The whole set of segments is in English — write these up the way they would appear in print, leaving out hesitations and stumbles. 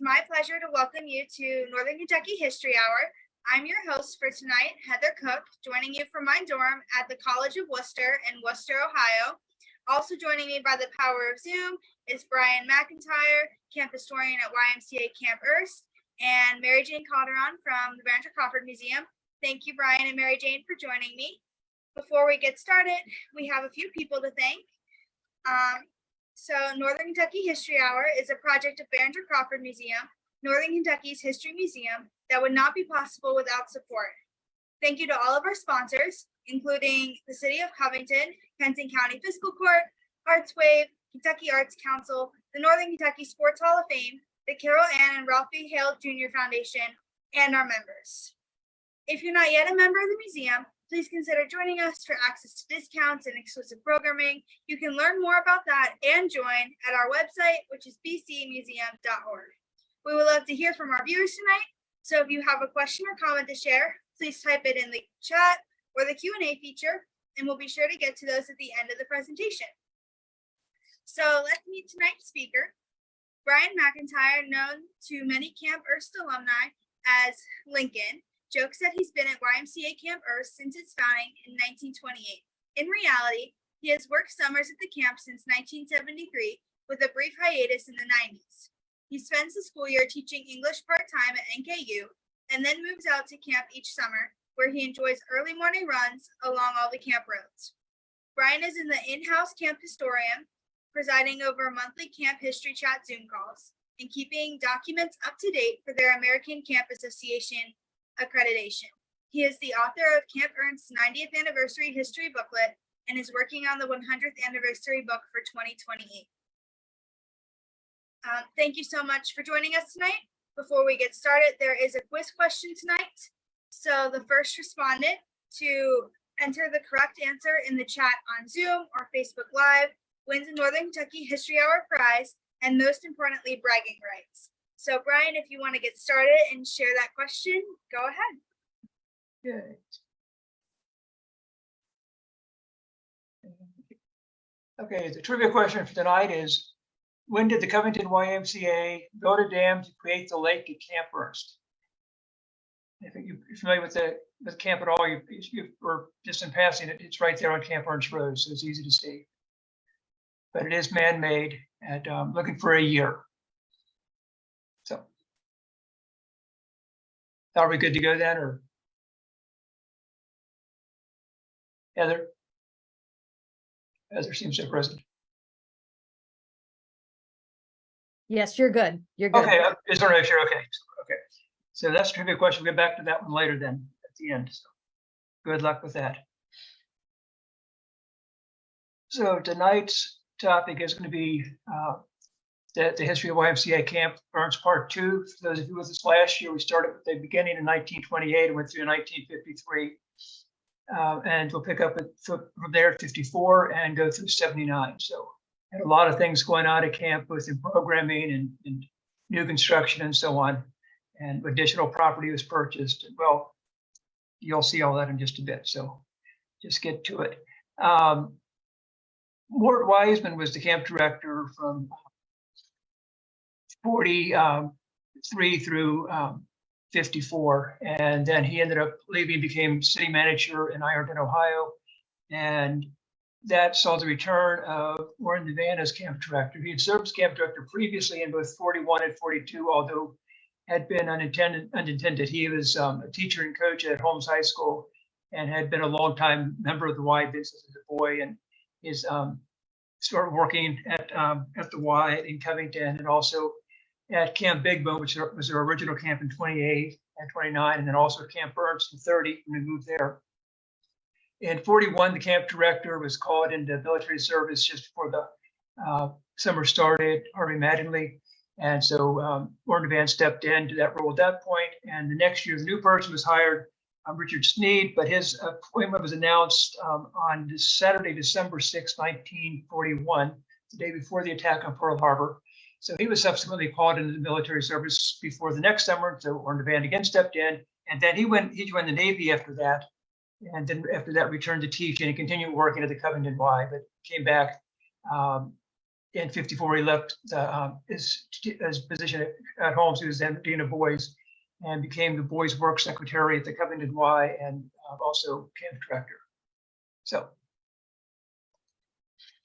My pleasure to welcome you to Northern Kentucky History Hour. I'm your host for tonight, Heather Cook, joining you from my dorm at the College of Worcester in Worcester, Ohio. Also joining me by the power of Zoom is Bryan McIntyre, camp historian at YMCA Camp Ernst, and Mary Jane Calderon from the Behringer-Crawford Museum. Thank you, Bryan and Mary Jane, for joining me. Before we get started, we have a few people to thank. So Northern Kentucky History Hour is a project of Behringer-Crawford Museum, Northern Kentucky's history museum, that would not be possible without support. Thank you to all of our sponsors, including the City of Covington, Kenton County Fiscal Court, ArtsWave, Kentucky Arts Council, the Northern Kentucky Sports Hall of Fame, the Carol Ann and Ralph B. Hale Jr. Foundation, and our members. If you're not yet a member of the museum, please consider joining us for access to discounts and exclusive programming. You can learn more about that and join at our website, which is bcmuseum.org. We would love to hear from our viewers tonight. So if you have a question or comment to share, please type it in the chat or the Q&A feature, and we'll be sure to get to those at the end of the presentation. So let's meet tonight's speaker, Bryan McIntyre, known to many Camp Ernst alumni as Lincoln, jokes that he's been at YMCA Camp Ernst since its founding in 1928. In reality, he has worked summers at the camp since 1973 with a brief hiatus in the 90s. He spends the school year teaching English part-time at NKY and then moves out to camp each summer, where he enjoys early morning runs along all the camp roads. Bryan is in the in-house camp historian, presiding over monthly camp history chat Zoom calls and keeping documents up to date for their American Camp Association accreditation. He is the author of Camp Ernst's 90th anniversary history booklet and is working on the 100th anniversary book for 2028. Thank you so much for joining us tonight. Before we get started, there is a quiz question tonight. So the first respondent to enter the correct answer in the chat on Zoom or Facebook Live wins a Northern Kentucky History Hour prize and, most importantly, bragging rights. So Bryan, if you want to get started and share that question, go ahead. Good. Okay, the trivia question for tonight is, when did the Covington YMCA build a dam to create the lake at Camp Ernst? If you're familiar with camp at all, or just in passing, it's right there on Camp Ernst Road, so it's easy to see. But it is man-made, and looking for a year. So, are we good to go then, or Heather? Heather seems to be present. Yes, you're good. You're good. Okay, is there no sure? Okay, so that's a trivia question. We'll get back to that one later then at the end. So, good luck with that. So tonight's topic is going to be the history of YMCA Camp Ernst Part 2. For those of you with us last year, we started at the beginning in 1928 and went through 1953. And we'll pick up from there 54 and go through 79. So had a lot of things going on at camp, both in programming and new construction and so on. And additional property was purchased. Well, you'll see all that in just a bit. So just get to it. Mort Wiseman was the camp director from 43 through 54, and then he ended up leaving, became city manager in Ironton, Ohio, and that saw the return of Warren Devan as camp director. He had served as camp director previously in both 41 and 42, although had been unintended. He was a teacher and coach at Holmes High School and had been a longtime member of the Y business as a boy, and is started working at the Y in Covington and also at Camp Big Bone, which was their original camp in 28 and 29, and then also Camp Ernst in 30 when we moved there. In 41, the camp director was called into military service just before the summer started, Harvey Mattingly. And so Warren Devan stepped into that role at that point. And the next year, the new person was hired, Richard Sneed, but his appointment was announced on Saturday, December 6, 1941, the day before the attack on Pearl Harbor. So he was subsequently called into the military service before the next summer. So Warren Devan again stepped in, and then he joined the Navy after that. And then after that, returned to teaching and continued working at the Covington Y, but came back in 54, he left his position at Holmes. He was then dean of boys and became the boys' work secretary at the Covington Y and also camp director. So,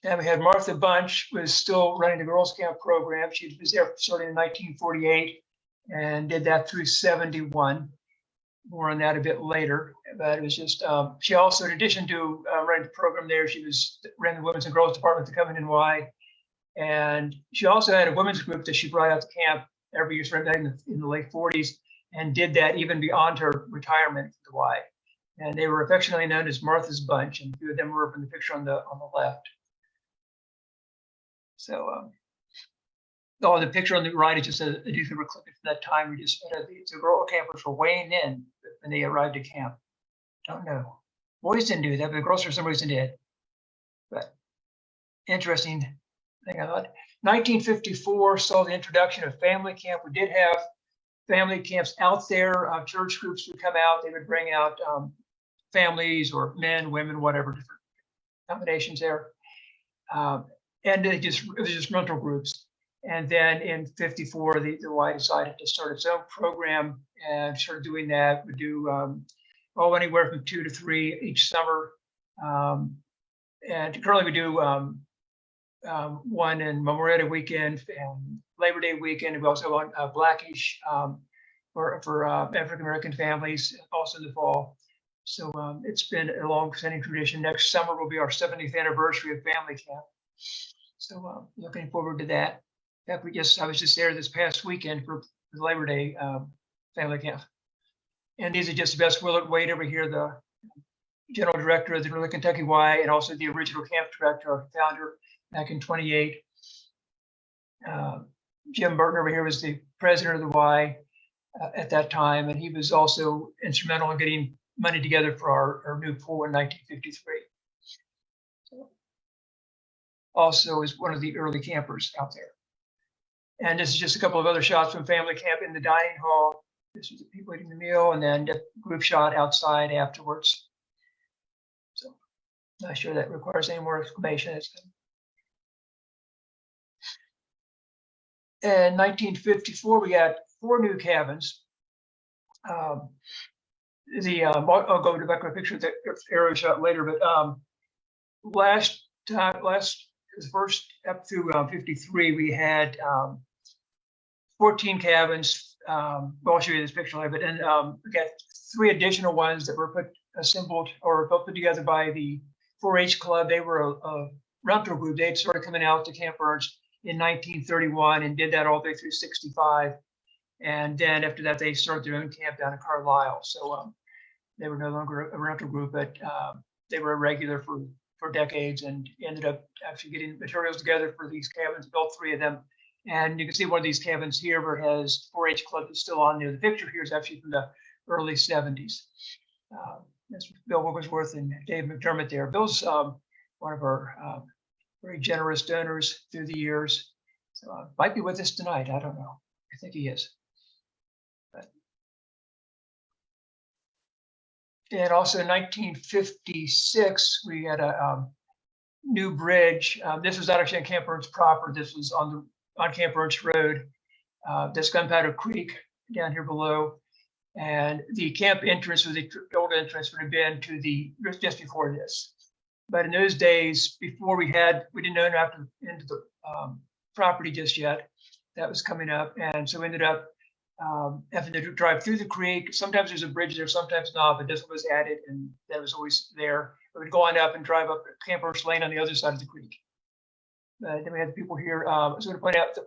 and we had Martha Bunch, was still running the girls' camp program. She was there starting in 1948 and did that through 71. More on that a bit later, but it was just, she also, in addition to running the program there, she ran the women's and girls department at the Covington Y. And she also had a women's group that she brought out to camp every year, starting back in the late 40s, and did that even beyond her retirement at the Y. And they were affectionately known as Martha's Bunch, and a few of them were up in the picture on the left. So, oh, the picture on the right is just a newspaper clipping from that time. We just the girl campers were weighing in when they arrived at camp. Don't know. Boys didn't do that, but the girls for some reason did. But interesting thing I thought. 1954 saw the introduction of family camp. We did have family camps out there. Church groups would come out. They would bring out families or men, women, whatever, different combinations there. And it was just rental groups. And then in 54, the Y decided to start its own program and started doing that. We do anywhere from 2 to 3 each summer. And currently we do one in Memorial Day weekend and Labor Day weekend. We also have Blackish for African-American families, also in the fall. So it's been a long-standing tradition. Next summer will be our 70th anniversary of family camp. So looking forward to that. In fact, I was just there this past weekend for the Labor Day family camp. And these are just the best. Willard Wade over here, the general director of the Northern Kentucky Y, and also the original camp director, our founder back in 28. Jim Burton over here was the president of the Y at that time, and he was also instrumental in getting money together for our new pool in 1953. So, also is one of the early campers out there. And this is just a couple of other shots from family camp in the dining hall. This was the people eating the meal, and then a group shot outside afterwards. So not sure that requires any more explanation. In 1954, we had 4 new cabins. I'll go back to a picture of the aerial shot later, but first up through 53, we had 14 cabins. I'll show you this picture later, but then we got 3 additional ones that were assembled or put together by the 4-H club. They were a rental group. They had started coming out to Camp Ernst in 1931 and did that all the way through 65. And then after that, they started their own camp down in Carlisle. So they were no longer a rental group, but they were a regular for decades, and ended up actually getting materials together for these cabins, built 3 of them. And you can see one of these cabins here where it has 4-H club is still on there. The picture here is actually from the early 70s. That's Bill Wigglesworth and Dave McDermott there. Bill's one of our very generous donors through the years. So might be with us tonight. I don't know. I think he is. But. And also in 1956, we had a new bridge. This was not actually on Camp Ernst proper. This was on Camp Ernst Road. That's Gunpowder Creek down here below. And the camp entrance, or the old entrance, would have been to just before this. But in those days, before we didn't own into the property just yet. That was coming up, and so we ended up having to drive through the creek. Sometimes there's a bridge there, sometimes not, but this one was added, and that was always there. We would go on up and drive up Camp Ernst Lane on the other side of the creek. Then we had the people here. I was going to point out the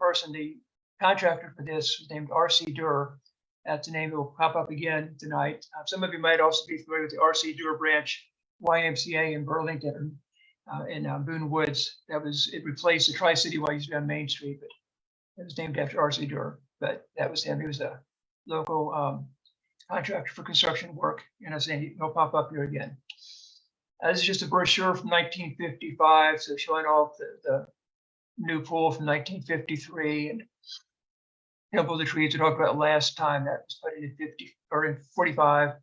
contractor for this was named R.C. Durr. That's a name that will pop up again tonight. Some of you might also be familiar with the R.C. Durr branch YMCA in Burlington, in Boone Woods. It replaced the Tri-City Y used to be on Main Street, but it was named after R.C. Durr. But that was him. He was a local contractor for construction work, and I was saying he'll pop up here again. This is just a brochure from 1955, so showing off the new pool from 1953 and a couple of the trees we talked about last time that was put in 45.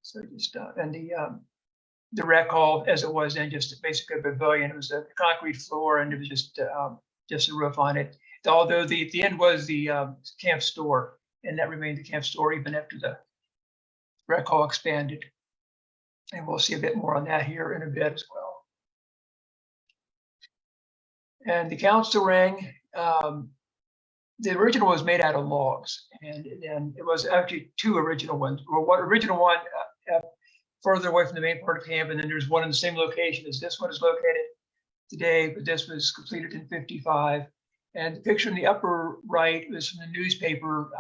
So just and the rec hall as it was then, just basically a pavilion. It was a concrete floor, and it was just just a roof on it. Although the end was the camp store, and that remained the camp store even after the rec hall expanded. And we'll see a bit more on that here in a bit as well. And the council ring, the original was made out of logs, and it was actually two original ones. Well, one original one further away from the main part of camp, and then there's one in the same location as this one is located today, but this was completed in 55. And the picture in the upper right was from the newspaper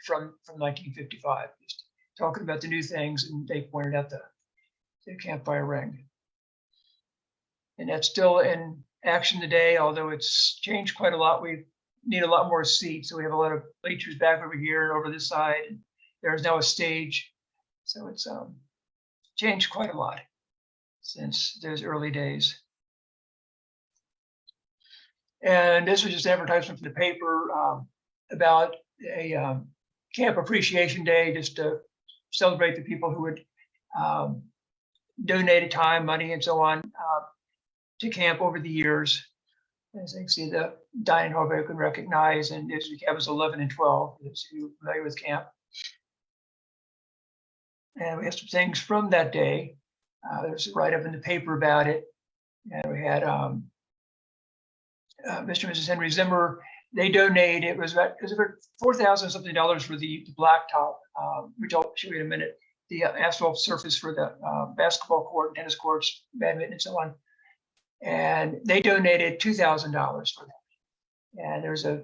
from 1955, just talking about the new things, and they pointed out the campfire ring. And that's still in action today, although it's changed quite a lot. We need a lot more seats, so we have a lot of bleachers back over here and over this side. And there's now a stage, so it's changed quite a lot since those early days. And this was just advertisement from the paper about a Camp Appreciation Day, just to celebrate the people who had donated time, money, and so on to camp over the years. As you can see, the dining hall you can recognize, and this camp was 11 and 12, if you're familiar with camp. And we have some things from that day. There's a write-up in the paper about it. And we had Mr. and Mrs. Henry Zimmer. They donated, it was about $4,000 something for the blacktop, which I'll show you in a minute, the asphalt surface for the basketball court, tennis courts, badminton, and so on. And they donated $2,000 for that. And there's a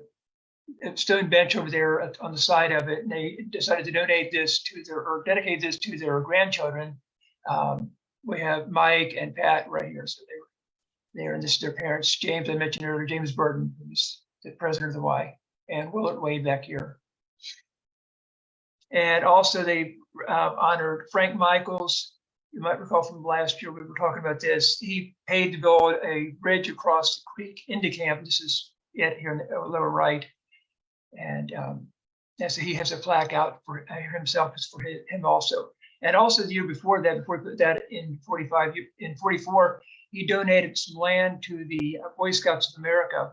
stone bench over there on the side of it, and they decided to donate this to their, or dedicate this to their grandchildren. We have Mike and Pat right here, so they're and this is their parents. James, I mentioned earlier, James Burton, who's the president of the Y, and Willard Wade back here. And also they honored Frank Michaels. You might recall from last year, we were talking about this. He paid to build a bridge across the creek into camp. This is it here in the lower right. And so he has a plaque out for himself, it's for him also. And also the year before that, before he put that in 45, in 44, he donated some land to the Boy Scouts of America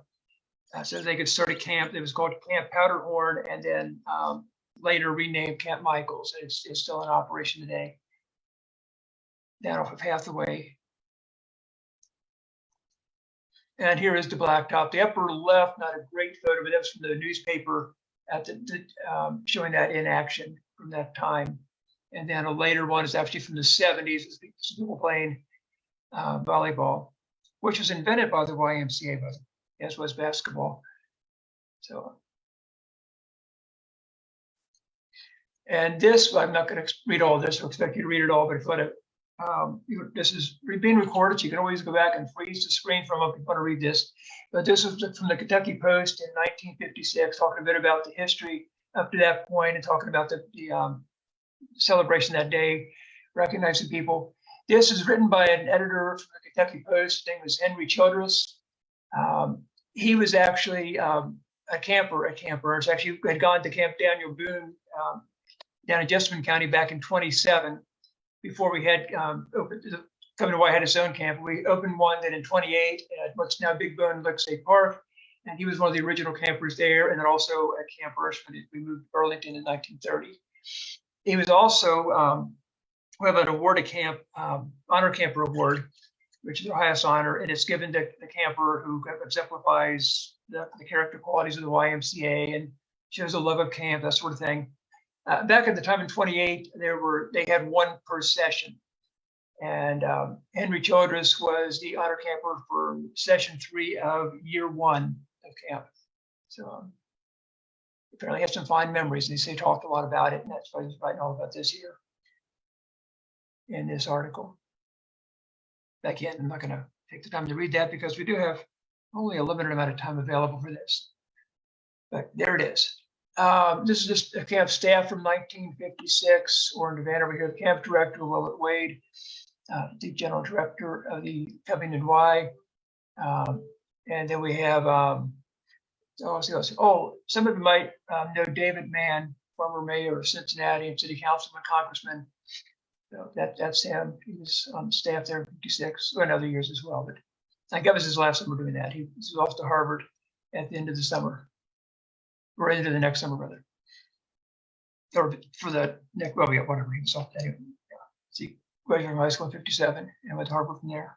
so they could start a camp. It was called Camp Powderhorn, and then later renamed Camp Michaels. It's still in operation today, down off of Hathaway. And here is the blacktop. The upper left, not a great photo, but that's from the newspaper at showing that in action from that time. And then a later one is actually from the 70s, people playing volleyball, which was invented by the YMCA, as was basketball. So, and this, I'm not going to read all this, I expect you to read it all, but if you want to, this is being recorded, so you can always go back and freeze the screen from up if you want to read this. But this was from the Kentucky Post in 1956, talking a bit about the history up to that point and talking about the celebration that day, recognizing people. This is written by an editor from the Kentucky Post. His name was Henry Childress. He was actually a camper at Camp Ernst. Actually, had gone to Camp Daniel Boone down in Jessamine County back in 27, before we had opened, Coming to Y had its own camp. We opened one then in 28 at what's now Big Bone Lake State Park. And he was one of the original campers there, and then also at Camp Ernst when we moved to Burlington in 1930. He was also, we have an award at camp, Honor Camper Award, which is the highest honor, and it's given to the camper who exemplifies the character qualities of the YMCA and shows a love of camp, that sort of thing. Back at the time in 28, they had one per session, and Henry Childress was the honor camper for session 3 of year 1 of camp. So apparently has some fond memories, and they say talked a lot about it, and that's why he's writing all about this here in this article. Again, I'm not going to take the time to read that because we do have only a limited amount of time available for this. But there it is. This is just a camp staff from 1956, or in the van over here, the camp director, Willard Wade, the general director of the Covington Y. And then we have, some of you might know David Mann, former mayor of Cincinnati and city councilman, congressman. So that's him. He was on staff there in 56, or in other years as well. But I think that was his last summer doing that. He was off to Harvard at the end of the summer, or into the next summer, rather. Or for the next, well, yeah, whatever. So anyway, yeah. So he graduated from high school in 57 and went to Harvard from there.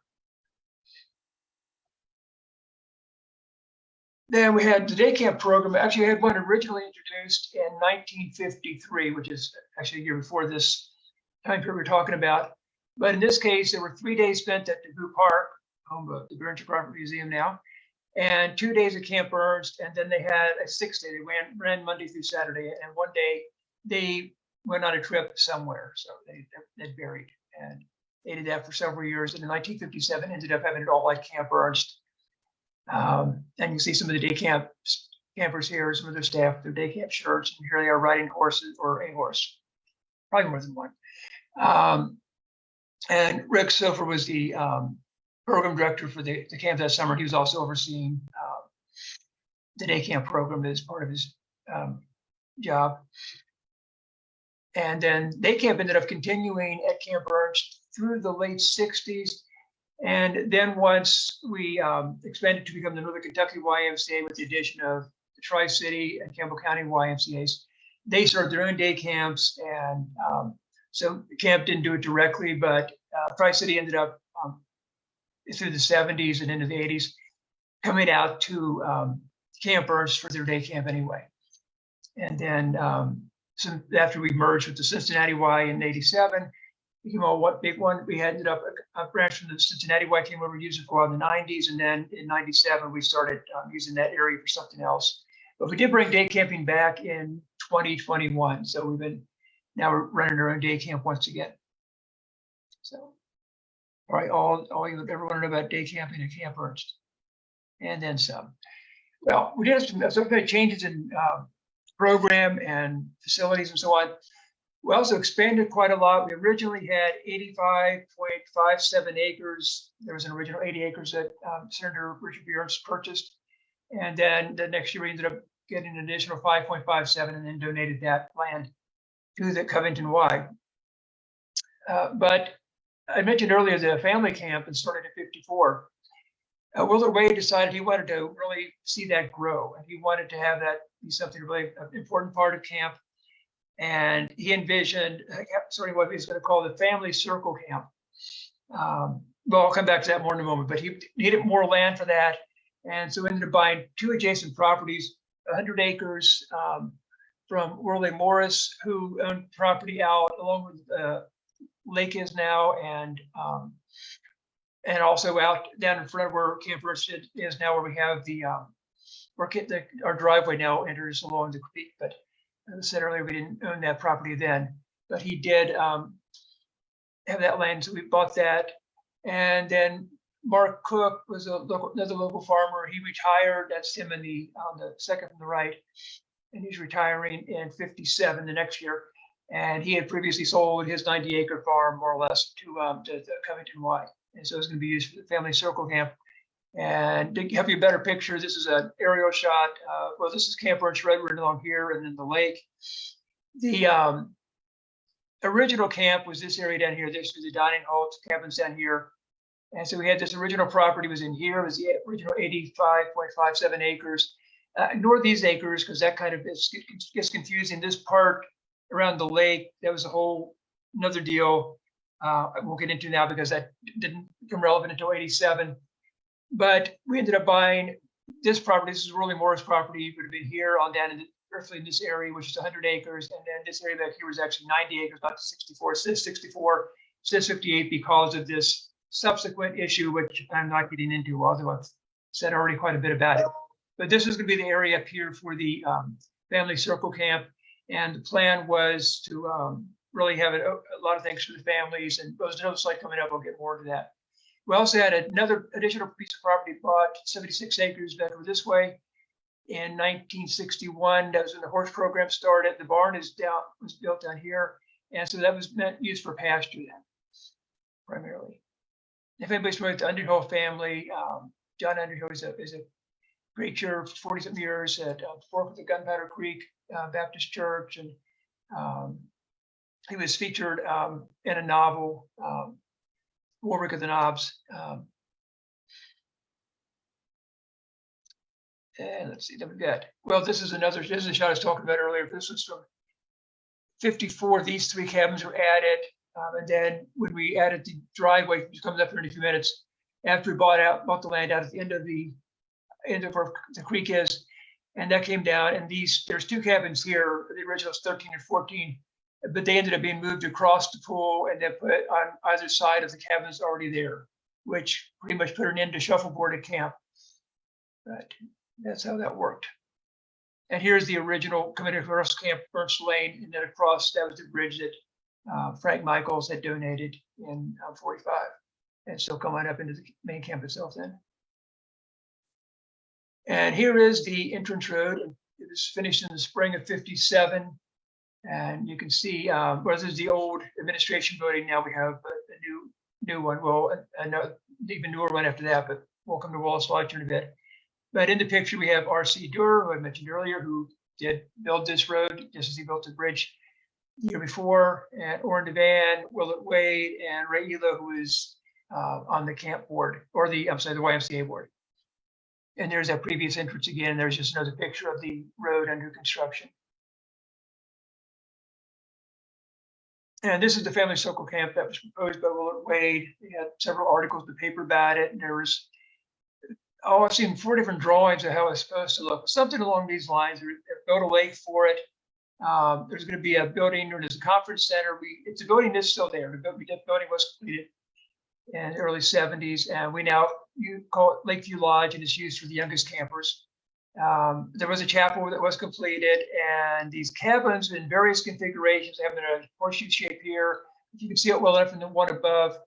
Then we had the day camp program. Actually, I had one originally introduced in 1953, which is actually a year before this time period we're talking about. But in this case, there were 3 days spent at DeVue Park, home of the Behringer-Crawford Museum now, and 2 days at Camp Ernst. And then they had a 6th day. They ran Monday through Saturday. And one day they went on a trip somewhere. So they buried. And they did that for several years. And in 1957, ended up having it all at Camp Ernst. And you see some of the day campers here, some of their staff with their day camp shirts, and here they are riding horses, or a horse, probably more than one. And Rick Sofer was the program director for the camp that summer. He was also overseeing the day camp program as part of his job. And then day camp ended up continuing at Camp Ernst through the late 60s. And then once we expanded to become the Northern Kentucky YMCA with the addition of the Tri-City and Campbell County YMCAs, they started their own day camps. And so the camp didn't do it directly, but Tri-City ended up through the 70s and into the 80s coming out to Camp Ernst for their day camp anyway. And then after we merged with the Cincinnati Y in 87, became a big one. We ended up a branch from the Cincinnati Y came over to use it for a while in the 90s, and then in 97 we started using that area for something else. But we did bring day camping back in 2021, so now we're running our own day camp once again. So, all right, all you ever want to know about day camping at Camp Ernst, and then some. Well, we did some kind of changes in program and facilities and so on. We also expanded quite a lot. We originally had 85.57 acres. There was an original 80 acres that Senator Richard B. Ernst purchased. And then the next year we ended up getting an additional 5.57 and then donated that land to the Covington Y. But I mentioned earlier the family camp and started at 54. Willard Wade decided he wanted to really see that grow, and he wanted to have that be something really an important part of camp. And he envisioned sort of what he's going to call the family circle camp. Well, I'll come back to that more in a moment, but he needed more land for that. And so ended up buying 2 adjacent properties, 100 acres from Worley Morris, who owned property out along with Lake is now, and also out down in front where Camp Ernst is now, where we have our driveway now enters along the creek. But as I said earlier, we didn't own that property then, but he did have that land, so we bought that. And then Mark Cook was another local farmer. He retired. That's him on the second from the right, and he's retiring in 57 the next year. And he had previously sold his 90-acre farm, more or less, to the Covington Y, and so it's going to be used for the family circle camp. And to give you a better picture, this is an aerial shot. Well, this is Camp Ernst Redwood along here, and then the lake. The original camp was this area down here. This was the dining hall, cabins down here. And so we had this original property was in here. It was the original 85.57 acres. Ignore these acres because that kind of gets confusing. This part around the lake, that was a whole another deal. I won't get into now because that didn't become relevant until 87. But we ended up buying this property. This is Worley Morris property. It would have been here on down in roughly in this area, which is 100 acres. And then this area back here was actually 90 acres, about 64. It says 64, says 58 because of this subsequent issue, which I'm not getting into, although I've said already quite a bit about it. But this is going to be the area up here for the family circle camp. And the plan was to really have a lot of things for the families. And there's another slide coming up. I'll get more into that. We also had another additional piece of property bought, 76 acres back over this way in 1961. That was when the horse program started. The barn was built down here. And so that was used for pasture then, primarily. If anybody's familiar with the Underhill family, John Underhill is a preacher for 40-something years at Fork of the Gunpowder Creek Baptist Church. And he was featured in a novel, Warwick of the Knobs. And let's see, then we've got, well, this is a shot I was talking about earlier. This was from 54. These 3 cabins were added. And then when we added the driveway, which comes up here in a few minutes, after we bought the land out at the end of where the creek is, and that came down. And there's 2 cabins here. The original is 13 and 14, but they ended up being moved across the pool and then put on either side of the cabins already there, which pretty much put an end to shuffleboard at camp. But that's how that worked. And here's the original coming across Camp Ernst Lane, and then across, that was the bridge that Frank Michaels had donated in 45. And still coming up into the main camp itself then. And here is the entrance road. It was finished in the spring of 57. And you can see, well, this is the old administration building. Now we have a new one. Well, an even newer one after that, but we'll come to Wallace Lodge in a bit. But in the picture, we have R.C. Durer, who I mentioned earlier, who did build this road, just as he built the bridge the year before, and Orrin DeVan, Willett Wade, and Ray Elo, who is on the camp board, or the YMCA board. And there's that previous entrance again. There's just another picture of the road under construction. And this is the family circle camp that was proposed by Willett Wade. He had several articles in the paper about it, and there was, I've seen 4 different drawings of how it's supposed to look. Something along these lines. They built a lake for it. There's going to be a building known as a conference center. It's a building that's still there. The building was completed in the early 70s, and you call it Lakeview Lodge, and it's used for the youngest campers. There was a chapel that was completed, and these cabins in various configurations have a horseshoe shape here. If you can see it well enough in the one above,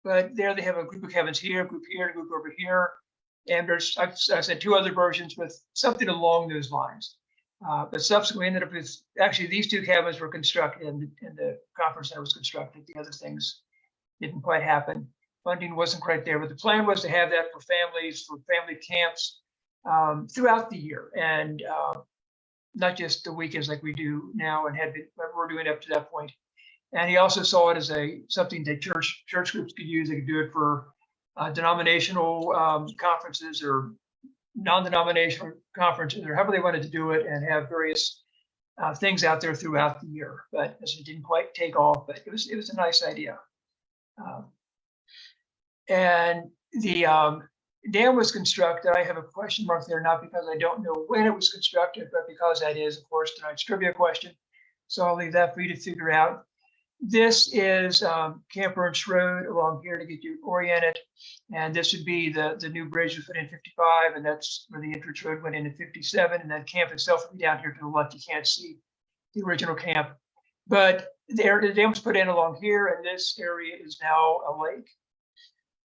but there they have a group of cabins here, a group here, a group over here. And there's, I've said 2 other versions with something along those lines. But subsequently ended up with, actually these 2 cabins were constructed and the conference center was constructed. The other things didn't quite happen. Funding wasn't quite there, but the plan was to have that for families, for family camps throughout the year, and not just the weekends like we do now and we're doing up to that point. And he also saw it as something that church groups could use. They could do it for denominational conferences or non-denominational conferences, or however they wanted to do it, and have various things out there throughout the year. But it didn't quite take off, but it was a nice idea. And the dam was constructed. I have a question mark there, not because I don't know when it was constructed, but because that is, of course, tonight's trivia question. So I'll leave that for you to figure out. This is Camp Ernst Road along here to get you oriented. And this would be the new bridge was put in 55, and that's where the entrance road went in 57. And then camp itself will be down here to the left. You can't see the original camp. But the dam was put in along here, and this area is now a lake.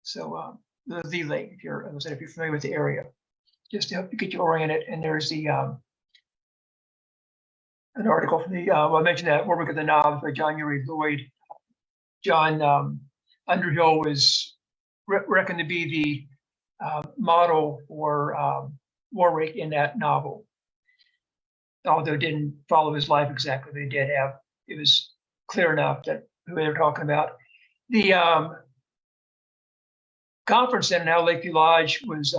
So the lake, if you're familiar with the area, just to help you get you oriented. And there's the an article from the, well, I mentioned that Warwick of the Knobs by John Uri Lloyd. John Underhill was reckoned to be the model for Warwick in that novel. Although it didn't follow his life exactly, they did have, it was clear enough that who they were talking about. The conference center, now Lakeview Lodge, was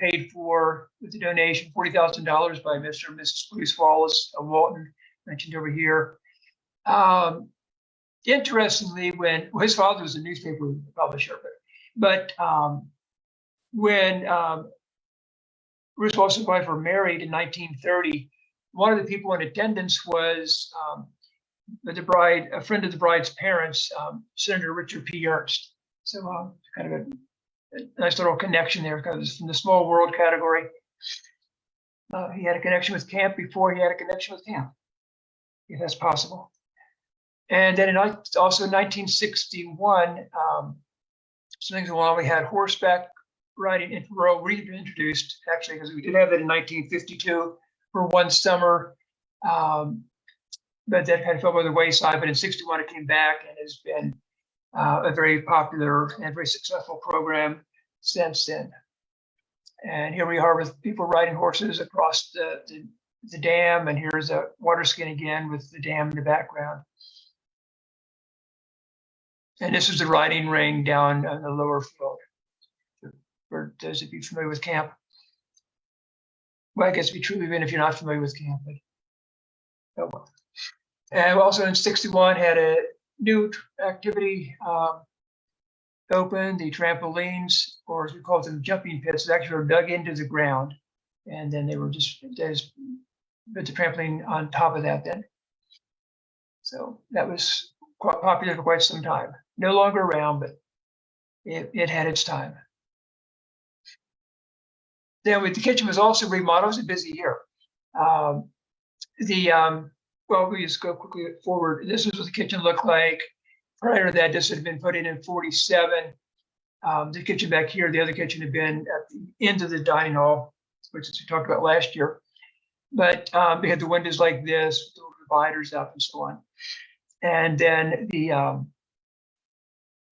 paid for with a donation, $40,000 by Mr. and Mrs. Bruce Wallace of Walton, mentioned over here. Interestingly, when his father was a newspaper publisher, but when Bruce Wallace and his wife were married in 1930, one of the people in attendance was the bride, a friend of the bride's parents, Senator Richard P. Ernst. So kind of a nice little connection there, because from the small world category. He had a connection with camp before he had a connection with camp, if that's possible. And then also in 1961, something going on, we had horseback riding in rural reintroduced, actually, because we did have that in 1952 for one summer. But that kind of fell by the wayside. But in 61, it came back and has been a very popular and very successful program since then. And here we are with people riding horses across the dam, and here's a water skin again with the dam in the background. And this is the riding ring down on the lower field, for those of you familiar with camp. Well, I guess be true even if you're not familiar with camp. But, oh well. And also in 61 had a new activity opened, the trampolines, or as we call them, jumping pits, actually were dug into the ground. And then they just put the trampoline on top of that then. So that was quite popular for quite some time. No longer around, but it had its time. Then the kitchen was also remodeled. It was a busy year. Well, we just go quickly forward. This is what the kitchen looked like. Prior to that, this had been put in 47. The kitchen back here, the other kitchen had been at the end of the dining hall, which we talked about last year. But we had the windows like this, with the dividers up and so on. And then the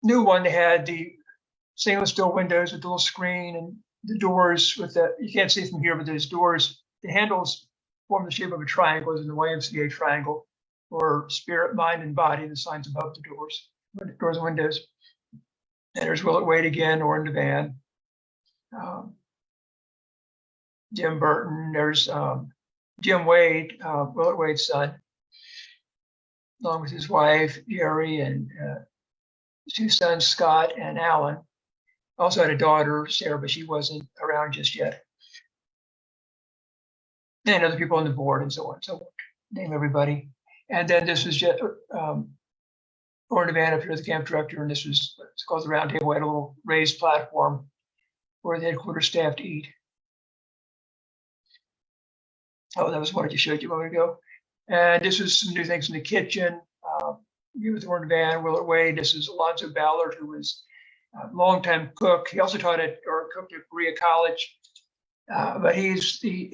new one, they had the stainless steel windows with the little screen and the doors with the, you can't see from here, but those doors, the handles form the shape of a triangle, as in the YMCA triangle, or spirit, mind, and body, the signs above the doors and windows. And there's Willett Wade again, or in the van. Jim Burton, there's Jim Wade, Willett Wade's son, along with his wife, Jerry, and two sons, Scott and Alan. Also had a daughter, Sarah, but she wasn't around just yet. And other people on the board and so on. So name everybody. And then this was just Lauren Devan up here, the camp director, and this was, it's called the round table. We had a little raised platform where the headquarters staff to eat. Oh, that was what I just showed you a moment ago. And this was some new things in the kitchen. With Lauren Devan, Willett Wade. This is Alonzo Ballard, who was a longtime cook. He also taught at or cooked at Berea College. But he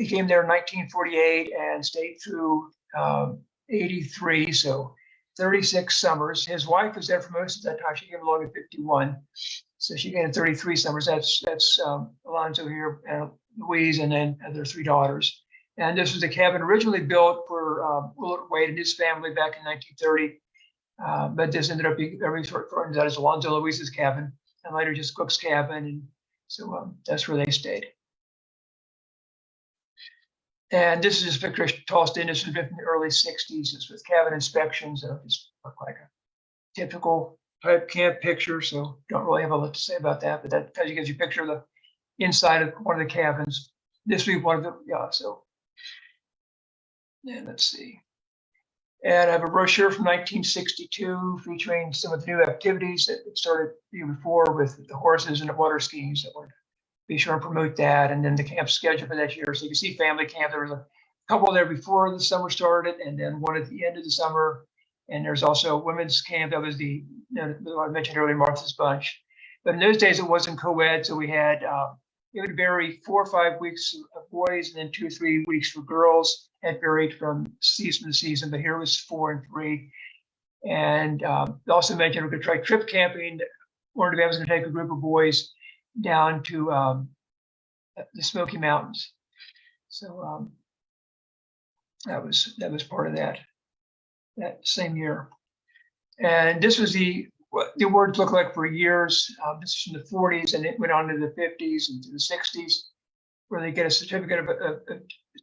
came there in 1948 and stayed through 83, so 36 summers. His wife was there for most of that time. She came along in 51, so she came in 33 summers. That's Alonzo here, and Louise, and then their three daughters. And this was a cabin originally built for Willett Wade and his family back in 1930, but this ended up being very short for that is Alonzo Louise's cabin, and later just Cook's cabin, and so that's where they stayed. And this is just a picture tossed in. This was in the early 60s. It's with cabin inspections. It just looked like a typical type camp picture. So don't really have a lot to say about that, but that kind of gives you a picture of the inside of one of the cabins. This would be one of the, yeah, so. And let's see. And I have a brochure from 1962 featuring some of the new activities that started even before with the horses and the water skiing. So we're be sure and promote that, and then the camp schedule for that year. So you can see family camp. There was a couple there before the summer started, and then one at the end of the summer. And there's also women's camp. That was the I mentioned earlier, Martha's Bunch. But in those days, it wasn't co-ed, so we had it would vary 4 or 5 weeks of boys, and then 2 or 3 weeks for girls. It varied from season to season, but here it was 4 and 3. And also mentioned we're going to try trip camping. Warren DeVan was going to take a group of boys down to the Smoky Mountains. So that was part of that same year. And this was what the awards looked like for years. This is from the 40s, and it went on to the 50s and to the 60s, where they get a certificate of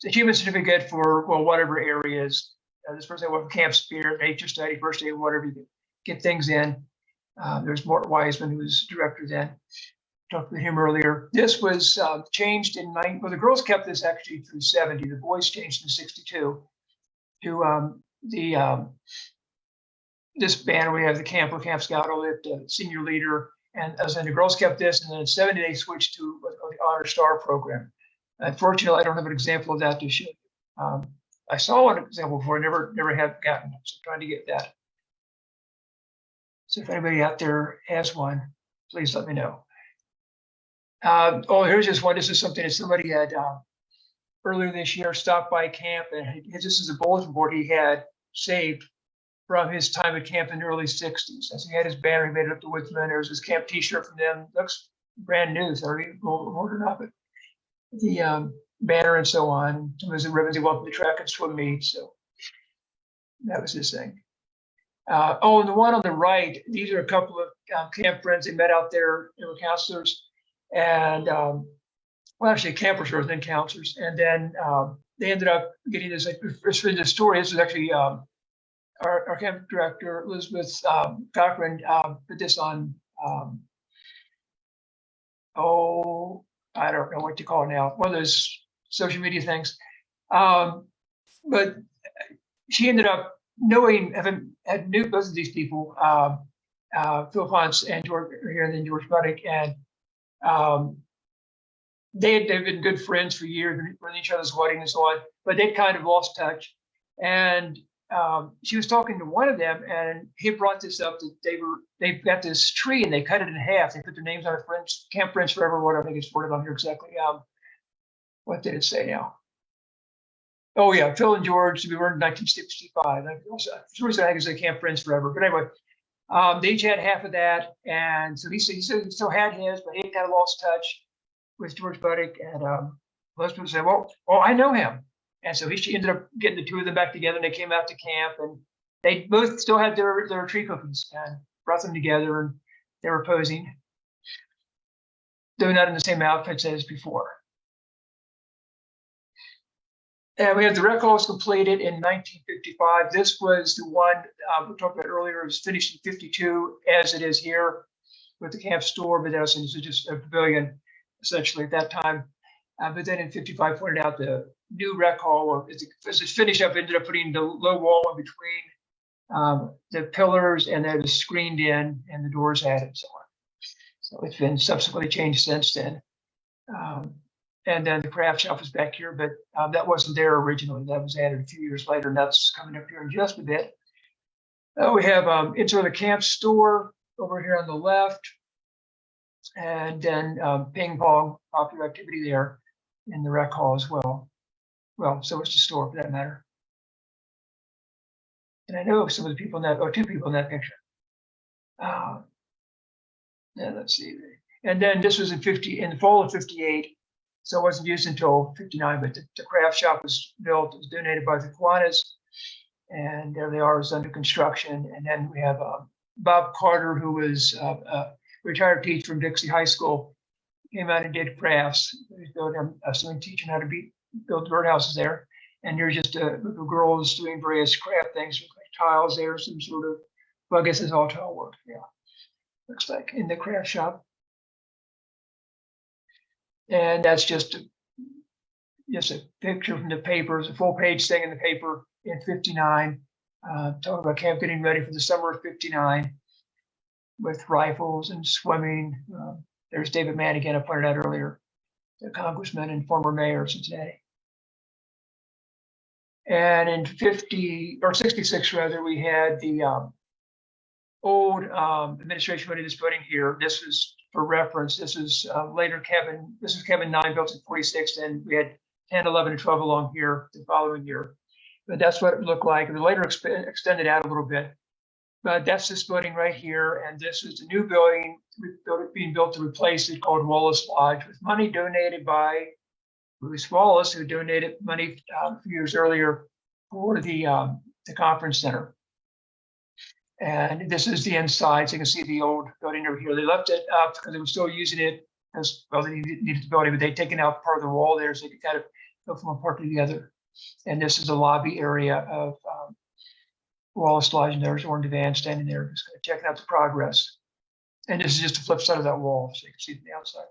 achievement certificate for, well, whatever areas. This person went from camp spirit, nature study, first aid, whatever, you could get things in. There's Mort Wiseman, who was director then. Talked with him earlier. This was changed in well, the girls kept this actually through 70. The boys changed in 62 to this banner. We have the camper, Camp Scout, senior leader, and as in the girls kept this, and then in 70 they switched to the Honor Star program. Unfortunately, I don't have an example of that to show. I saw one example before, never have gotten it, so trying to get that. So if anybody out there has one, please let me know. Oh, here's just one. This is something that somebody had earlier this year stopped by camp, and this is a bulletin board he had saved from his time at camp in the early 60s. As he had his banner, he made it up to Woodsman. There was his camp T-shirt from them. Looks brand new, so already ordered up it. The banner and so on. Some of his ribbons he went to the track and swim meet. So that was his thing. Oh, and the one on the right, these are a couple of camp friends they met out there. They were counselors. And well, actually campers first, then counselors. And then they ended up getting this, like, for the story, this was actually our camp director, Elizabeth Cochran, put this on, I don't know what to call it now, one of those social media things. But she ended up knew both of these people, Phil Ponce and George here, and then George Buddick, and they've been good friends for years, running each other's wedding and so on, but they'd kind of lost touch. And she was talking to one of them, and he brought this up that they've got this tree and they cut it in half. They put their names on it, Camp Ernst Forever, whatever I think it's worded on here exactly. What did it say now? Oh yeah, Phil and George, we were in 1965. For some reason I think it's a Camp Ernst Forever. But anyway, they each had half of that, and so he said he still had his, but he kind of lost touch with George Buddick. And Elizabeth said, "Well, I know him." And so she ended up getting the two of them back together, and they came out to camp, and they both still had their tree cookies, and brought them together, and they were posing. They're not in the same outfits as before. And we had the record was completed in 1955. This was the one we talked about earlier. It was finished in 52, as it is here with the camp store, but that was just a pavilion essentially at that time. But then in 55, pointed out the new rec hall, or as it finished up, ended up putting the low wall in between the pillars, and then it was screened in, and the doors added, and so on. So it's been subsequently changed since then. And then the craft shop was back here, but that wasn't there originally. That was added a few years later, and that's coming up here in just a bit. We have into the camp store over here on the left, and then ping pong, popular activity there in the rec hall as well. Well, so it's the store for that matter. And I know some of the people in that, two people in that picture. Yeah, let's see. And then this was in the fall of 58. So it wasn't used until 59, but the craft shop was built. It was donated by the Kiwanis, and there they are, it's under construction. And then we have Bob Carter, who was a retired teacher from Dixie High School, came out and did crafts. He was teaching how to build birdhouses there. And there's just a group of girls doing various craft things, like tiles there, some sort of, well, I guess it's all tile work. Yeah, looks like in the craft shop. And that's just a picture from the paper. It's a full page thing in the paper in 59, talking about camp getting ready for the summer of 59 with rifles and swimming. There's David Mannigan, I pointed out earlier, the congressman and former mayor of Cincinnati. And in 66 rather, we had the old administration building, this building here. This was for reference. This is later cabin. This is cabin 9, built in 46. And we had 10, 11, and 12 along here the following year. But that's what it looked like. And later extended out a little bit. But that's this building right here. And this is the new building being built to replace it, called Wallace Lodge, with money donated by Bruce Wallace, who donated money a few years earlier for the conference center. And this is the inside, so you can see the old building over here. They left it up because they were still using it as well. They needed the building, but they'd taken out part of the wall there, so you could kind of go from one part to the other. And this is the lobby area of Wallace Lodge, and there's Orange Van standing there, just kind of checking out the progress. And this is just the flip side of that wall, so you can see from the outside.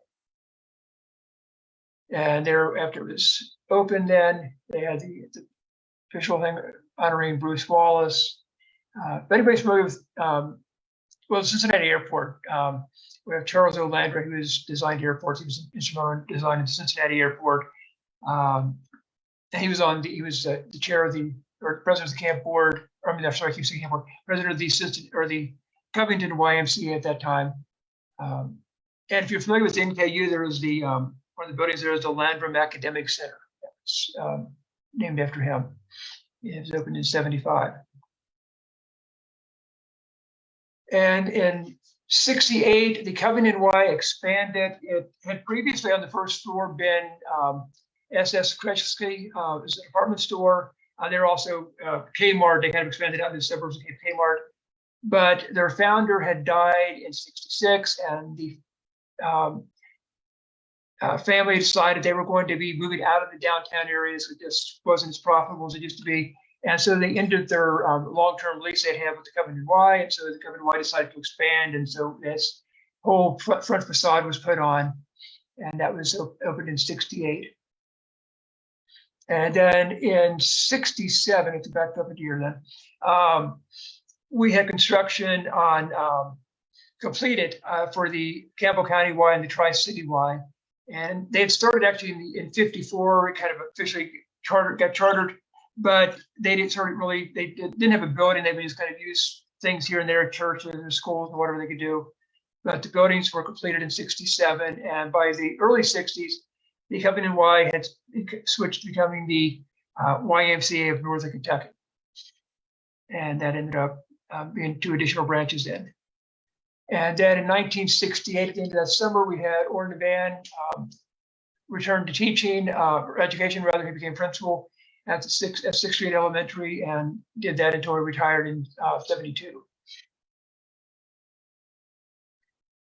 And there, after it was opened, then they had the official thing honoring Bruce Wallace. If anybody's familiar with, the Cincinnati Airport, we have Charles O. Landry, who has designed airports. He was instrumental in designing the Cincinnati Airport. And he was the chair of or president of the camp board. I mean, sorry, I keep saying camp board. President of the Covington YMCA at that time. And if you're familiar with NKU, there was one of the buildings there is the Landrum Academic Center. It's named after him. It was opened in 75. And in 68, the Covington Y expanded. It had previously on the first floor been SS Kreschke, was a department store. They're also Kmart. They kind of expanded out in the suburbs and became Kmart. But their founder had died in 66, and the family decided they were going to be moving out of the downtown areas. It just wasn't as profitable as it used to be. And so they ended their long-term lease they had with the Covenant Y. And so the Covenant Y decided to expand. And so this whole front facade was put on, and that was opened in 68. And then in 67, it's backed up a year then, we had construction on completed for the Campbell County Y and the Tri-City Y. And they had started actually in 54, it kind of officially got chartered, but they didn't sort of really, they didn't have a building. They would just kind of use things here and there, churches and schools and whatever they could do. But the buildings were completed in 67. And by the early 60s, the Covenant Y had switched to becoming the YMCA of Northern Kentucky. And that ended up being 2 additional branches then. And then in 1968, at the end of that summer, we had Orrin Van returned to teaching, or education rather. He became principal at 6th Street Elementary and did that until he retired in 72.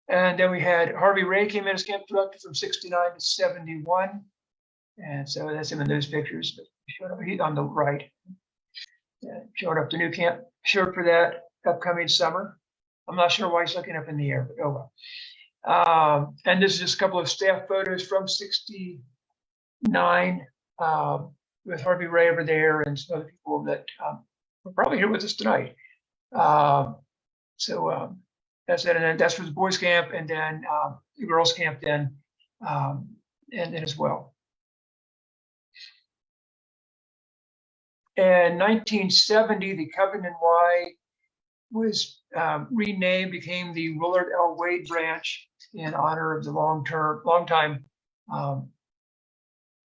And then we had Harvey Ray came in as camp director from 69 to 71. And so that's him in those pictures. But showed up, he's on the right. Showed up the new camp shirt for that upcoming summer. I'm not sure why he's looking up in the air, but oh well. And this is just a couple of staff photos from 69 with Harvey Ray over there and some other people that are probably here with us tonight. That's it. And then that's for the boys camp, and then the girls camp then, and then as well. In 1970, the Covenant Y was renamed, became the Willard L. Wade branch in honor of the longtime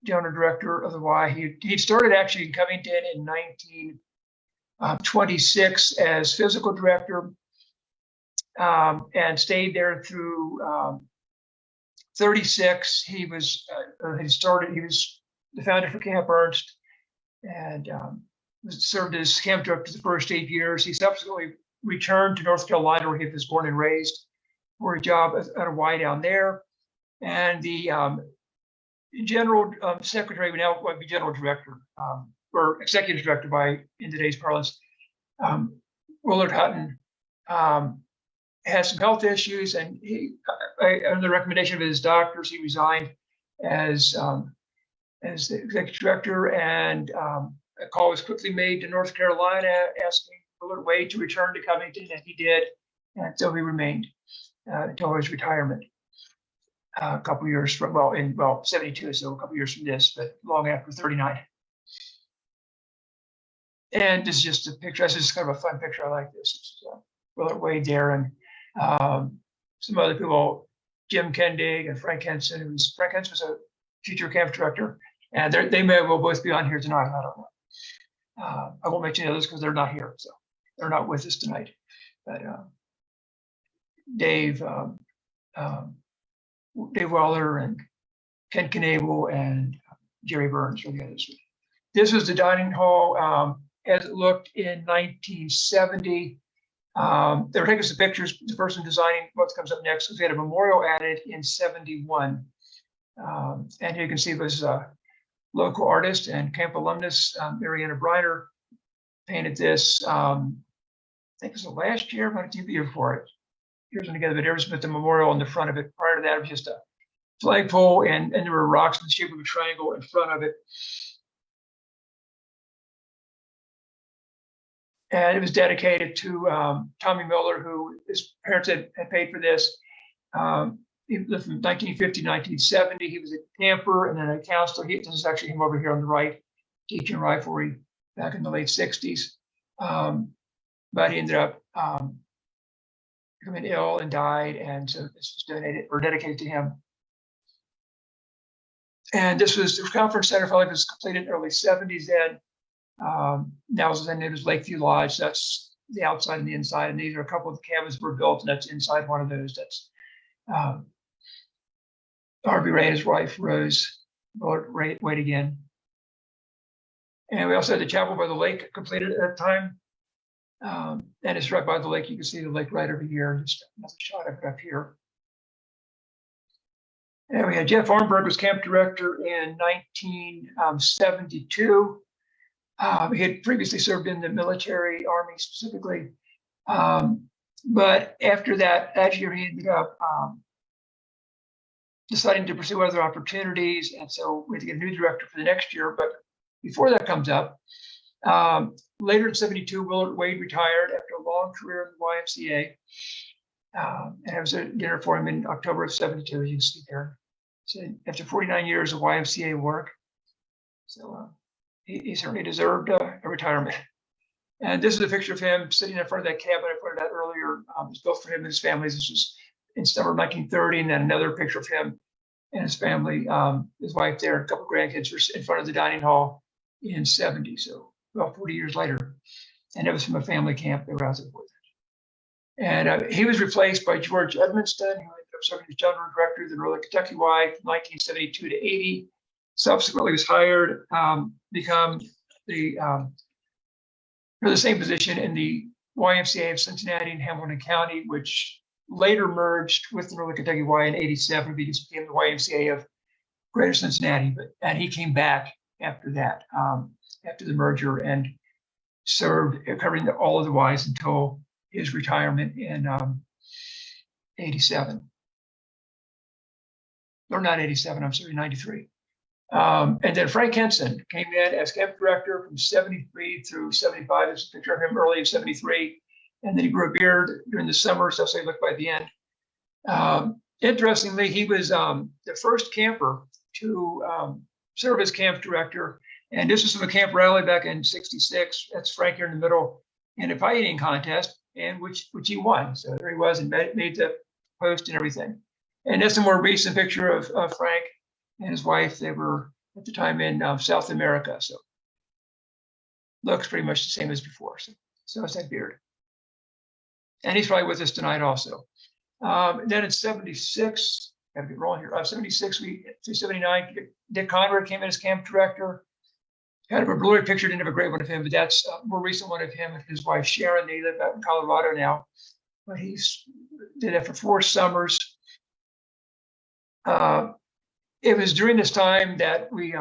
general director of the Y. He started actually in Covington in 1926 as physical director, and stayed there through 36. He was the founder for Camp Ernst, and served as camp director the first 8 years. He subsequently returned to North Carolina, where he was born and raised, for a job at a Y down there. And the general secretary would now be general director, or executive director in today's parlance. Willard Hutton has some health issues, and he, on the recommendation of his doctors, he resigned as the executive director. And a call was quickly made to North Carolina asking Willard Wade to return to Covington, and he did, and so he remained until his retirement. A couple years from 72, so a couple years from this, but long after 39. And this is just a picture. This is kind of a fun picture. I like this. It's, Willard Wade there, and some other people, Jim Kendig and Frank Henson. Frank Henson was a future camp director, and they may well both be on here tonight. I don't know. I won't mention others because they're not here, so they're not with us tonight. But Dave Weller and Ken Knable and Jerry Burns are the others. This was the dining hall as it looked in 1970. They were taking some pictures. The person designing what comes up next, because they had a memorial added in 71. And here you can see this local artist and camp alumnus, Mariana Briner, painted this. I think it was the last year, but the year before it. Here's one together, but there was the memorial in the front of it. Prior to that, it was just a flagpole, and there were rocks in the shape of a triangle in front of it. And it was dedicated to Tommy Miller, who his parents had paid for this. He lived from 1950 to 1970. He was a camper and then a counselor. This is actually him over here on the right, teaching riflery back in the late 60s. But he ended up becoming ill and died, and so this was donated or dedicated to him. And this was the conference center. Felt like it was completed in the early 70s then. Now it was Lakeview Lodge. That's the outside and the inside. And these are a couple of the cabins were built, and that's inside one of those. That's Harvey Ray and his wife, Rose Wade again. And we also had the chapel by the lake completed at that time. And it's right by the lake. You can see the lake right over here. Just another shot of it up here. And we had Jeff Arnberg was camp director in 1972. He had previously served in the military, Army specifically. But after that year, he ended up deciding to pursue other opportunities. And so we had to get a new director for the next year. But before that comes up, later in 72, Willard Wade retired after a long career in the YMCA. And I was at dinner for him in October of 72, as you can see there. So after 49 years of YMCA work. So he certainly deserved a retirement. And this is a picture of him sitting in front of that cabin I pointed out earlier. It was built for him and his family. This was in summer of 1930. And then another picture of him and his family, his wife there, and a couple of grandkids were in front of the dining hall in 70. So about 40 years later. And it was from a family camp they were out there with. And he was replaced by George Edmonston, who ended up serving as general director of the Northern Kentucky Y from 1972 to 80. Subsequently was hired, become the same position in the YMCA of Cincinnati and Hamilton County, which later merged with the Northern Kentucky Y in 87, because it became the YMCA of Greater Cincinnati. And he came back after that, after the merger, and served covering all of the Ys until his retirement in 87. Or not 87, I'm sorry, 93. And then Frank Henson came in as camp director from 73 through 75. There's a picture of him early in 73. And then he grew a beard during the summer, so he looked by the end. Interestingly, he was the first camper to serve as camp director. And this was from a camp rally back in 66. That's Frank here in the middle, in a pie eating contest, and which he won. So there he was, and made the post and everything. And that's a more recent picture of Frank and his wife. They were at the time in South America. So looks pretty much the same as before. So it's that beard. And he's probably with us tonight also. Then in 76, gotta be wrong here. 76, through 79, Dick Conrad came in as camp director. Kind of a blurry picture, didn't have a great one of him, but that's a more recent one of him and his wife Sharon. They live out in Colorado now, but he's did that for 4 summers. It was during this time that we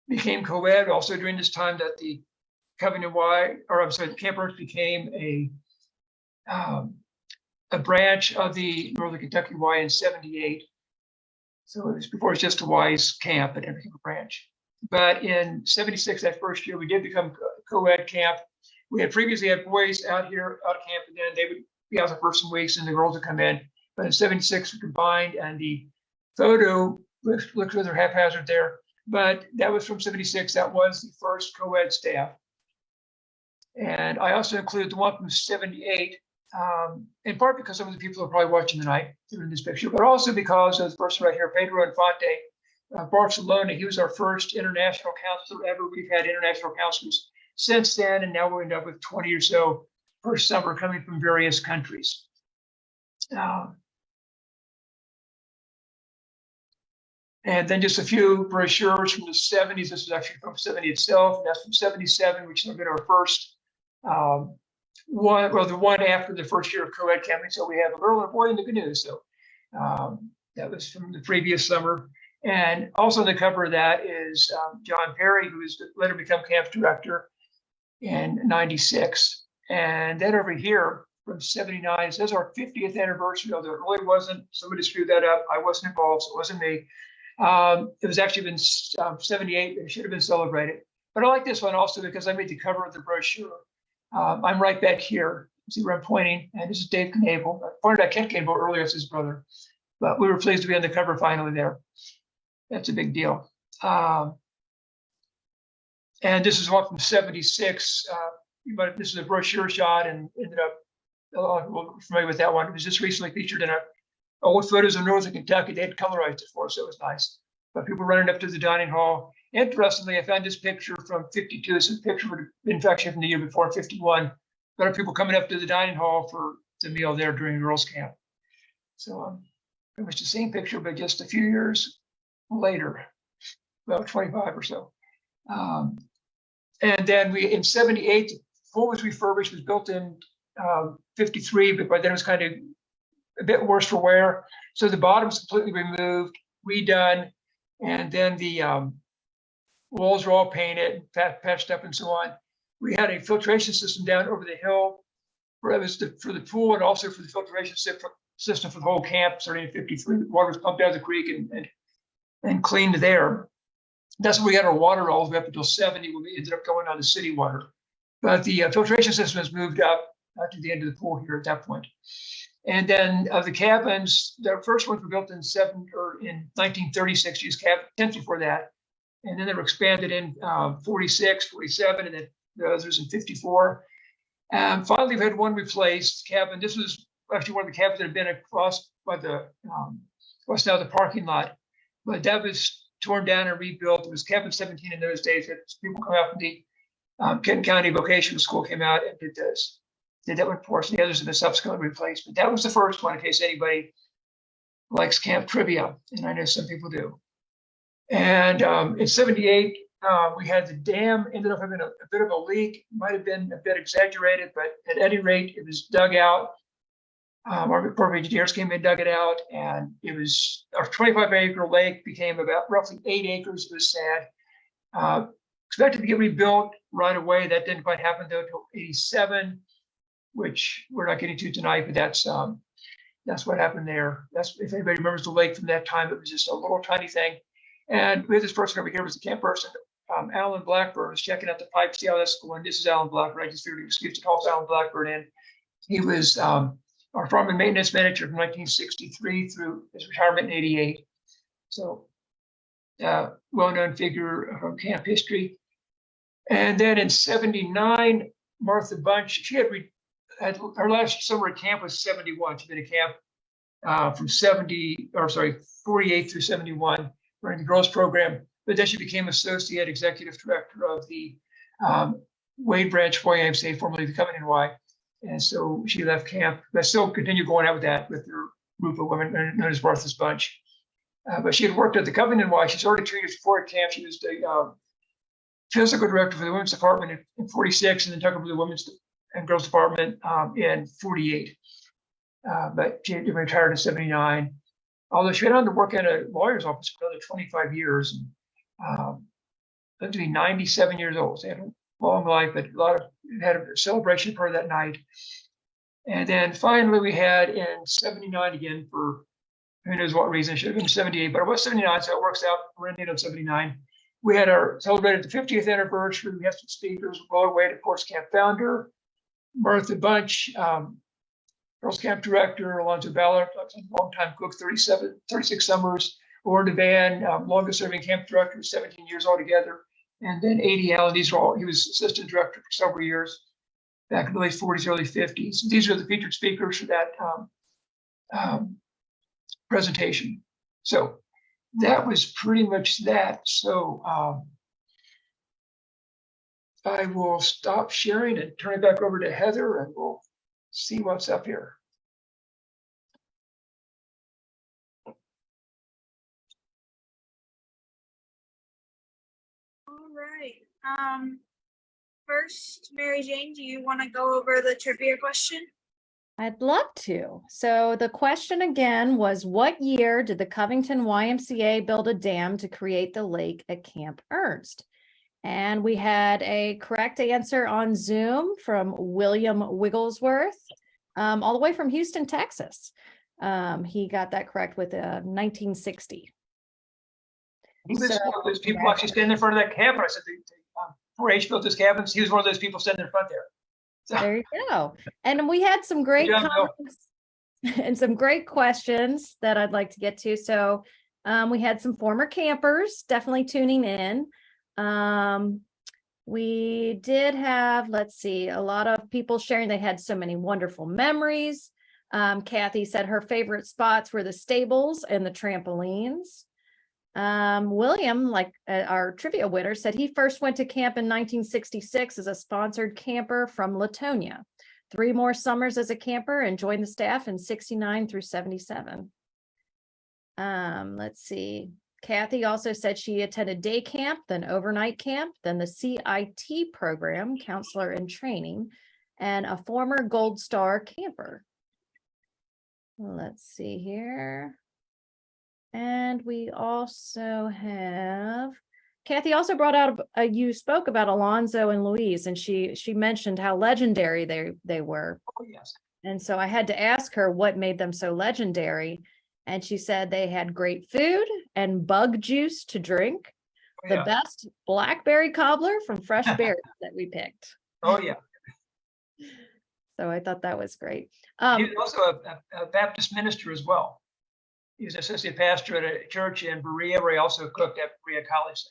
became co-ed. Also during this time that the Camp Ernst became a branch of the Northern Kentucky Y in 78. So it was before it was just a Y's camp, and it became a branch. But in 76, that first year, we did become co-ed camp. We had previously had boys out of camp, and then they would be out for some weeks and the girls would come in. But in 76, we combined, and the photo looks rather haphazard there. But that was from 76. That was the first co-ed staff. And I also included the one from 78, in part because some of the people are probably watching tonight in this picture, but also because of the person right here, Pedro Infante, Barcelona. He was our first international counselor ever. We've had international counselors since then, and now we're end up with 20 or so per summer coming from various countries. And then just a few brochures from the 70s. This is actually from 70 itself. And that's from 77, which has been our first the one after the first year of co-ed camping. So we have a girl and a boy in the canoe. So that was from the previous summer. And also on the cover of that is John Perry, who is later become camp director in 96. And then over here from 79, it says our 50th anniversary, although it really wasn't. Somebody screwed that up. I wasn't involved, so it wasn't me. It was actually been 78. It should have been celebrated. But I like this one also because I made the cover of the brochure. I'm right back here. See where I'm pointing? And this is Dave Knable. I pointed out Kent Knable earlier as his brother. But we were pleased to be on the cover finally there. That's a big deal. And this is one from 76. But this is a brochure shot and ended up, a lot of people are familiar with that one. It was just recently featured in old photos of Northern Kentucky. They had colorized it for us, so it was nice. But people running up to the dining hall. Interestingly, I found this picture from 52. This picture would have been actually from the year before, 51. A lot of people coming up to the dining hall for the meal there during girls' camp. So pretty much the same picture, but just a few years later, about 25 or so. And then in 78, the pool was refurbished, was built in 53, but by then it was kind of a bit worse for wear. So the bottom's completely removed, redone, and then the walls are all painted, patched up and so on. We had a filtration system down over the hill for the pool and also for the filtration system for the whole camp, starting in 53. Water was pumped out of the creek and cleaned there. That's where we got our water all the way up until 70 when we ended up going on the city water. But the filtration system has moved up to the end of the pool here at that point. And then of the cabins, the first ones were built in 1936, used cabins before that. And then they were expanded in 46, 47, and then the others in 54. And finally, we had one replaced cabin. This was actually one of the cabins that had been across by the what's now the parking lot. But that was torn down and rebuilt. It was cabin 17 in those days. People come out from the Kenton County Vocational School came out and did that one for us. And the others have been subsequently replaced. But that was the first one, in case anybody likes camp trivia, and I know some people do. And in 78, we had the dam ended up having a bit of a leak. Might have been a bit exaggerated, but at any rate, it was dug out. Our Corps of Engineers came in, dug it out, and it was our 25-acre lake became about roughly 8 acres. It was sad. Expected to get rebuilt right away. That didn't quite happen though until 87, which we're not getting to tonight, but that's what happened there. That's, if anybody remembers the lake from that time, it was just a little tiny thing. And we had this person over here was the Camp Ernst, Alan Blackburn was checking out the pipe, see how that's going. This is Alan Blackburn. I just figured excuse to call Alan Blackburn in. He was our farm and maintenance manager from 1963 through his retirement in 88. So well-known figure from camp history. And then in 79, Martha Bunch, she had her last summer at camp was 71. She'd been at camp from 48 through 71. Running the girls program, but then she became associate executive director of the Wade Branch YMCA, formerly the NKY. And so she left camp, but still continued going out with that with her group of women known as Martha's Bunch. But she had worked at the NKY. She's already 2 years before at camp. She was the physical director for the women's department in 46, and then took over the women's and girls department in 48. But she retired in 79. Although she went on to work in a lawyer's office for another 25 years, and lived to be 97 years old. So she had a long life, but had a celebration for her that night. And then finally we had in 79 again for who knows what reason, it should have been 78, but it was 79, so it works out. We're ending on 79. We had celebrated the 50th anniversary. We had some speakers, Roller Wade, of course, camp founder, Martha Bunch, Girls Camp Director, Alonzo Ballard, longtime cook, 36 summers, Warren DeVan, longest serving camp director, 17 years altogether. And then 80 Allen, he was assistant director for several years, back in the late 40s, early 50s. These are the featured speakers for that presentation. So that was pretty much that. So I will stop sharing and turn it back over to Heather, and we'll see what's up here. All right. First, Mary Jane, do you want to go over the trivia question? I'd love to. So the question again was, what year did the Covington YMCA build a dam to create the lake at Camp Ernst? And we had a correct answer on Zoom from William Wigglesworth, all the way from Houston, Texas. He got that correct with 1960. He was one of those people actually standing in front of that cabin. I said, 4-H built this cabin. He was one of those people standing in front there. So, there you go. And we had some great comments and some great questions that I'd like to get to. So we had some former campers definitely tuning in. We did have, let's see, a lot of people sharing they had so many wonderful memories. Kathy said her favorite spots were the stables and the trampolines. William, like our trivia winner, said he first went to camp in 1966 as a sponsored camper from Latonia. 3 more summers as a camper and joined the staff in 69 through 77. Let's see. Kathy also said she attended day camp, then overnight camp, then the CIT program, counselor in training, and a former Gold Star camper. Let's see here. And we also have, Kathy also brought out, you spoke about Alonzo and Louise, and she mentioned how legendary they were. Oh, yes. And so I had to ask her what made them so legendary. And she said they had great food and bug juice to drink, Oh, the yeah. best blackberry cobbler from fresh berries that we picked. Oh, yeah. So I thought that was great. He was also a Baptist minister as well. He was associate pastor at a church in Berea, where he also cooked at Berea College.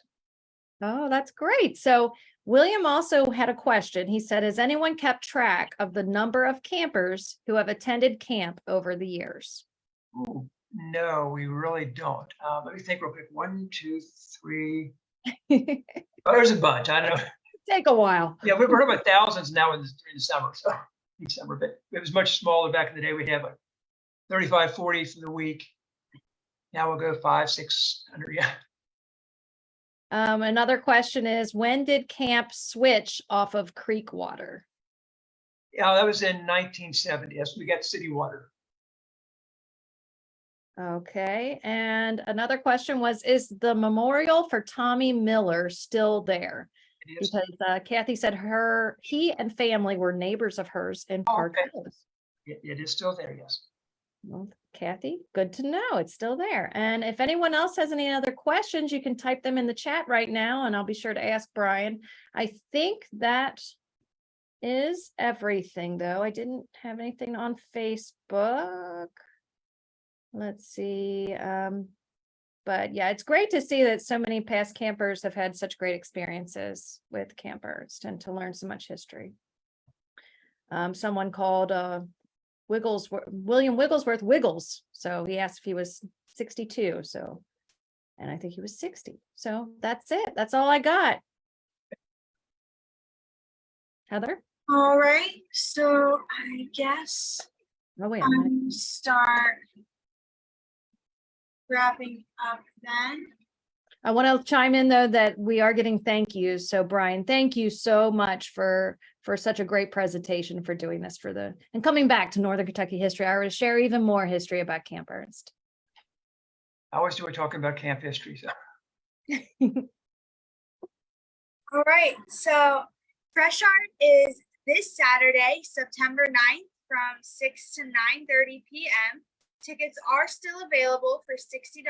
Oh, that's great. So William also had a question. He said, has anyone kept track of the number of campers who have attended camp over the years? Ooh, no, we really don't. Let me think real quick. 1, 2, 3. Take Oh, there's a bunch. I don't know. a while. Yeah, we're talking about thousands now during the summer. So each summer, but it was much smaller back in the day. We'd have like 35, 40 for the week. Now we'll go 500, 600. Yeah. Another question is, when did camp switch off of creek water? Yeah, that was in 1970. Yes, we got city water. Okay, and another question was, is the memorial for Tommy Miller still there? It is. Because Kathy said he and family were neighbors of hers in Park Okay. Hills. It is still there, yes. Well, Kathy, good to know it's still there. And if anyone else has any other questions, you can type them in the chat right now, and I'll be sure to ask Bryan. I think that is everything, though. I didn't have anything on Facebook. Let's see. But yeah, it's great to see that so many past campers have had such great experiences with Camp Ernst and to learn so much history. Someone called William Wigglesworth Wiggles. So he asked if he was 62. So, and I think he was 60. So that's it. That's all I got. Heather? All right, so I guess Oh, wait. start wrapping up then. I want to chime in, though, that we are getting thank yous. So Bryan, thank you so much for such a great presentation, for doing this and coming back to Northern Kentucky history. I want to share even more history about Camp Ernst. I always enjoy talking about camp history. So. All right, so Fresh Art is this Saturday, September 9th from 6 to 9:30 p.m. Tickets are still available for $60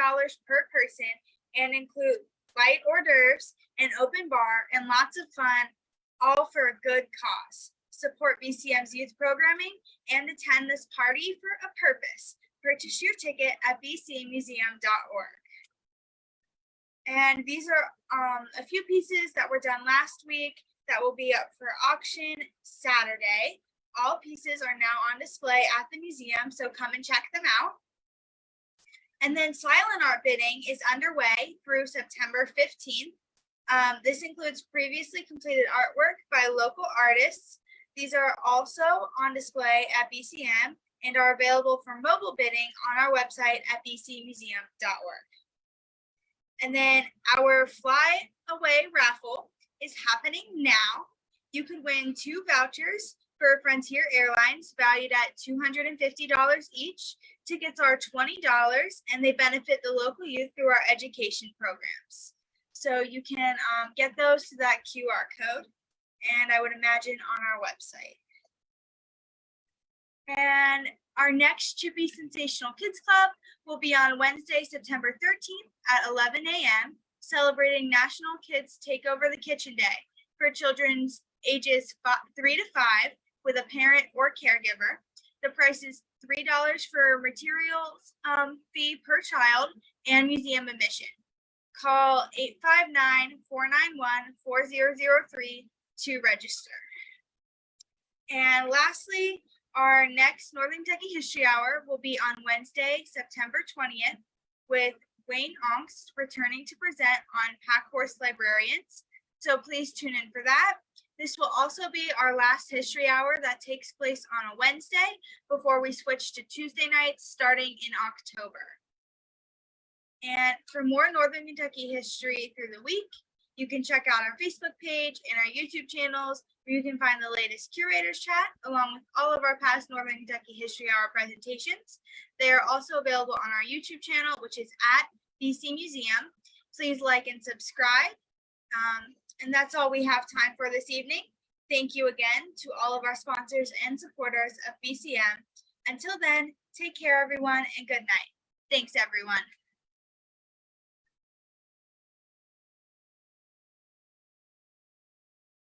per person and include light hors d'oeuvres, an open bar, and lots of fun, all for a good cause. Support BCM's youth programming and attend this party for a purpose. Purchase your ticket at bcmuseum.org. And these are a few pieces that were done last week that will be up for auction Saturday. All pieces are now on display at the museum, so come and check them out. And then silent art bidding is underway through September 15th. This includes previously completed artwork by local artists. These are also on display at BCM and are available for mobile bidding on our website at bcmuseum.org. And then our Fly Away raffle is happening now. You could win 2 vouchers for Frontier Airlines valued at $250 each. Tickets are $20 and they benefit the local youth through our education programs. So you can get those to that QR code, and I would imagine on our website. And our next Chippy Sensational Kids Club will be on Wednesday, September 13th at 11 a.m., celebrating National Kids Take Over the Kitchen Day for children's ages 3 to 5 with a parent or caregiver. The price is $3 for materials fee per child and museum admission. Call 859-491-4003 to register. And lastly, our next Northern Kentucky History Hour will be on Wednesday, September 20th, with Wayne Ongst returning to present on Pack Horse Librarians. So please tune in for that. This will also be our last history hour that takes place on a Wednesday before we switch to Tuesday nights starting in October. And for more Northern Kentucky history through the week, You can check out our Facebook page and our YouTube channels, where you can find the latest curators chat along with all of our past Northern Kentucky History Hour presentations. They are also available on our YouTube channel, which is at BC Museum. Please like and subscribe. And that's all we have time for this evening. Thank you again to all of our sponsors and supporters of BCM. Until then, take care, everyone, and good night. Thanks, everyone.